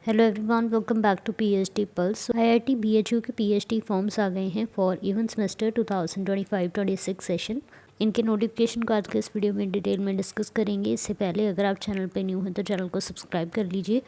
Hello everyone, welcome back to PhD Pulse. IIT BHU के PhD forms आ गए हैं फॉर इवन सेमेस्टर 2025-26 सेशन। इनके नोटिफिकेशन को आज के इस वीडियो में डिटेल में डिस्कस करेंगे। इससे पहले अगर आप चैनल पे न्यू हैं तो चैनल को सब्सक्राइब कर लीजिए।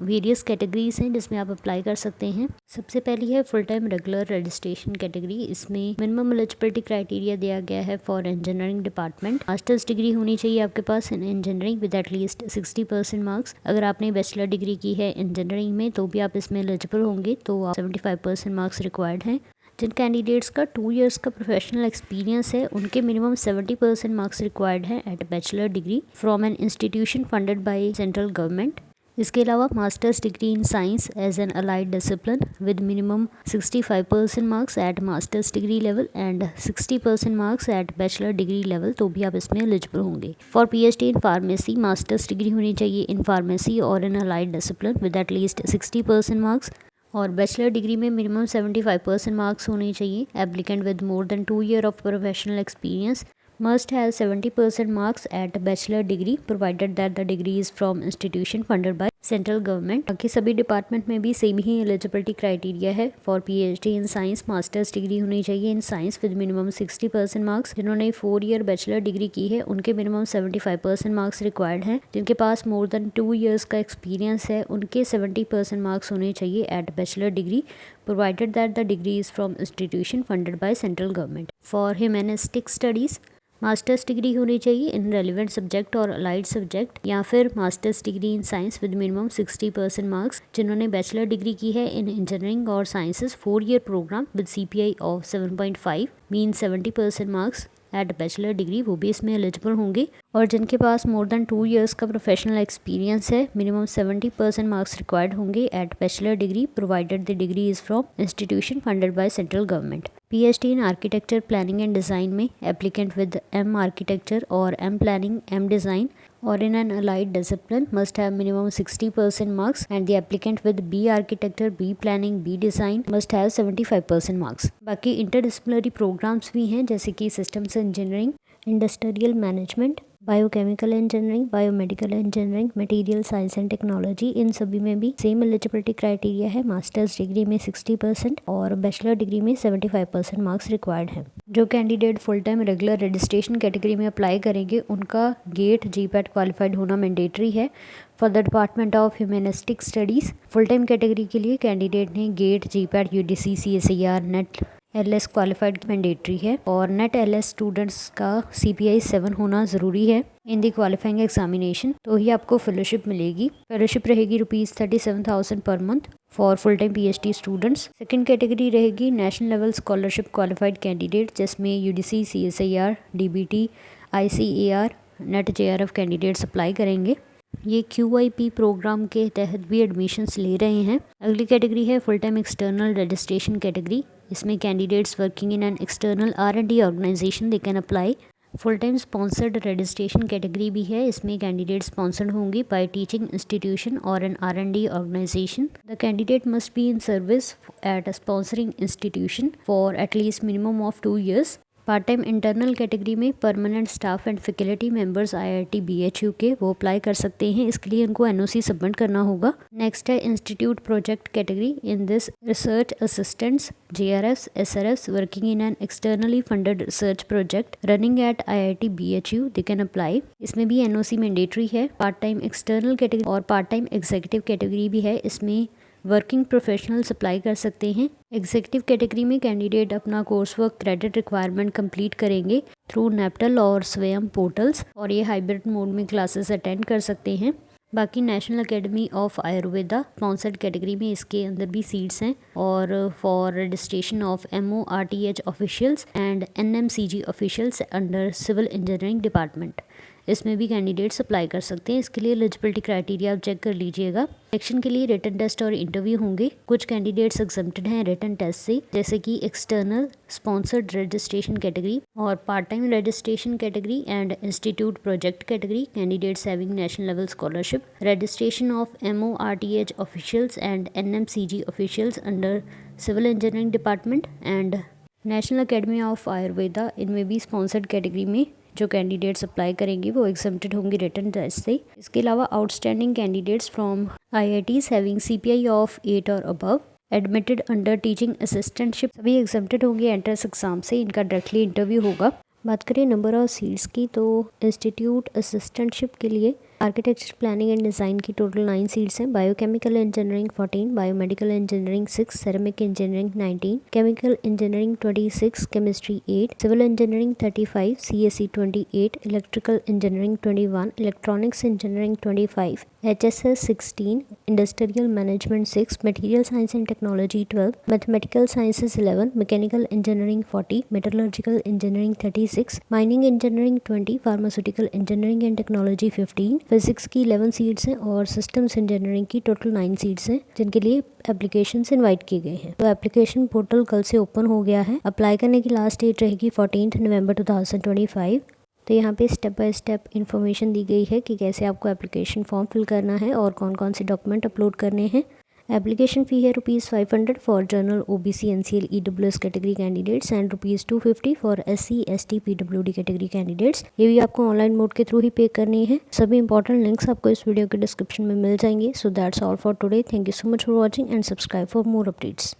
वेरियस कैटेगरीज हैं जिसमें आप अप्लाई कर सकते हैं। सबसे पहली है full time regular registration category. इसमें मिनिमम एलिजिबिलिटी क्राइटेरिया दिया गया है for engineering department. Masters degree होनी चाहिए आपके पास in engineering with at least 60% marks. अगर आपने बैचलर डिग्री की है इंजीनियरिंग में तो भी आप इसमें एलिजिबल होंगे, तो 75% मार्क्स रिक्वायर्ड हैं। जिन कैंडिडेट्स का 2 इयर्स का प्रोफेशनल एक्सपीरियंस है उनके मिनिमम 70% मार्क्स रिक्वायर्ड हैं at bachelor degree from an institution funded by central government. इसके अलावा masters degree in science as an allied discipline with minimum 65% marks at masters degree level and 60% marks at bachelor degree level, तो भी आप इसमें eligible होंगे। For PhD in pharmacy masters degree होनी चाहिए in pharmacy और in allied discipline with at least 60% marks, और bachelor degree में मिनिमम 75% मार्क्स होने चाहिए। Applicant with more than 2 year of professional experience must have 70% marks at bachelor degree provided that the degree is from institution funded by central government. बाकी सभी department में भी same ही eligibility criteria है। For PhD in science masters degree होनी चाहिए इन science with minimum 60% marks. जिन्होंने 4 year bachelor degree की है उनके मिनिमम 75% मार्क्स रिक्वायर्ड हैं। जिनके पास मोर देन 2 ईयर्स का एक्सपीरियंस है उनके 70% मार्क्स होने चाहिए at bachelor degree provided that the degree is from institution funded by central government. For humanistic studies masters degree होनी चाहिए इन रेलिवेंट सब्जेक्ट और अलाइड सब्जेक्ट, या फिर masters degree in science with minimum 60% marks. जिन्होंने bachelor degree की है in engineering और sciences 4 year programme with CPI of 7.5 mean 70% marks at bachelor degree, वो भी इसमें एलिजिबल होंगे। और जिनके पास मोर देन 2 इयर्स का प्रोफेशनल एक्सपीरियंस है मिनिमम 70% मार्क्स रिक्वायर्ड होंगे at bachelor degree provided the degree is from institution funded by central government. PhD in architecture planning and design में एप्लीकेंट विद एम आर्किटेक्चर और M planning M design और in an allied discipline must have minimum 60% marks, and the applicant with B architecture, B planning, B design must have 75% marks। बाकी interdisciplinary programs भी हैं जैसे कि systems engineering, industrial management, biochemical engineering, biomedical engineering, material science and technology. इन सभी में भी same eligibility criteria है। मास्टर्स डिग्री में 60% और बैचलर डिग्री में 75% मार्क्स रिक्वायर्ड हैं। जो candidate full time regular registration category में अप्लाई करेंगे उनका गेट जीपैट क्वालिफाइड होना मैंडेटरी है। For the department of humanistic studies full time category के लिए कैंडिडेट ने GATE GPAT UDC CSIR NET LS qualified mandatory है, और नेट LS स्टूडेंट्स का CPI 7 होना ज़रूरी है इन दी क्वालिफाइंग एग्जामिनेशन, तो ही आपको फेलोशिप मिलेगी। फेलोशिप रहेगी ₹37,000 per month for full time PhD students. Second category रहेगी national level scholarship qualified candidate, जिसमें UDC CSIR DBT ICAR NET JRF candidates apply करेंगे। ये QIP प्रोग्राम के तहत भी एडमिशन्स ले रहे हैं। अगली कैटेगरी है full time external registration category. इसमें candidates working in an external R&D organization they can apply. Full time sponsored registration category भी है। इसमें कैंडिडेट स्पॉन्सर्ड होंगे बाय टीचिंग इंस्टीट्यूशन और an R&D organization. The candidate must be in service at a sponsoring institution for at least minimum of 2 years. Part time internal category में permanent staff and faculty members IIT BHU के वो apply कर सकते हैं। इसके लिए इनको एनओसी सबमिट करना होगा। नेक्स्ट है institute project category. In this research assistants JRFs SRFs working in N externally funded research project running at IIT BHU they can apply. इसमें भी एनओसी मैंडेटरी है। पार्ट टाइम एक्सटर्नल कैटेगरी और part time executive category भी है। इसमें working professionals apply कर सकते हैं। एग्जीक्यूटिव कैटेगरी में कैंडिडेट अपना course work credit requirement complete करेंगे थ्रू नेप्टल और स्वयं पोर्टल्स, और ये हाइब्रिड मोड में क्लासेस अटेंड कर सकते हैं। बाकी National Academy of Ayurveda sponsored category में इसके अंदर भी सीट्स हैं, और for registration of MORTH officials and NMCG officials under civil engineering department, इसमें भी कैंडिडेट्स अप्लाई कर सकते हैं। इसके लिए एलिजिबिलिटी क्राइटेरिया आप चेक कर लीजिएगा। सिलेक्शन के लिए रिटन टेस्ट और इंटरव्यू होंगे। कुछ कैंडिडेट्स एग्जम्प्टेड हैं रिटन टेस्ट से, जैसे कि एक्सटर्नल स्पॉन्सर्ड रजिस्ट्रेशन कैटेगरी और part time registration category and institute project category. Candidates having national level scholarship, registration of MORTH officials and NMCG officials under civil engineering department and National Academy of Ayurveda, इनमें भी sponsored category में जो candidates apply करेंगे वो exempted होंगे written test से। इसके अलावा outstanding candidates from IITs having CPI of 8 और above admitted under teaching assistantship सभी एग्जम्प्टेड होंगे एंट्रेंस एग्जाम से। इनका डायरेक्टली इंटरव्यू होगा। बात करें नंबर ऑफ सीट्स की, तो इंस्टीट्यूट असिस्टेंटशिप के लिए आर्किटेक्चर प्लानिंग एंड डिज़ाइन की टोटल 9 सीट्स हैं। Biochemical engineering 14, biomedical engineering 6, ceramic engineering 19, chemical engineering 26, chemistry 8, civil engineering 35, CSE 28, electrical engineering 21, electronics engineering 25, HSS 16, industrial management 6, material science and technology 12, mathematical sciences 11, mechanical engineering 40, metallurgical engineering 36, mining engineering 20, pharmaceutical engineering and technology 15, physics की 11 seats हैं और systems engineering की total 9 seats हैं जिनके लिए application invite किए गए हैं। तो एप्लीकेशन पोर्टल कल से ओपन हो गया है। अप्लाई करने की लास्ट डेट रहेगी 14 नवंबर 2025। तो यहाँ पे स्टेप बाय स्टेप इन्फॉर्मेशन दी गई है कि कैसे आपको एप्लीकेशन फॉर्म फिल करना है और कौन कौन से डॉक्यूमेंट अपलोड करने हैं। एप्लीकेशन फ़ी है ₹500 for general OBC NCL EWS category candidates and ₹250 for SC ST PWD category candidates. ये भी आपको ऑनलाइन मोड के थ्रू ही पे करनी है। सभी इंपॉर्टेंट लिंक्स आपको इस वीडियो के डिस्क्रिप्शन में मिल जाएंगे। So that's all for today. Thank you so much for watching and subscribe for more updates.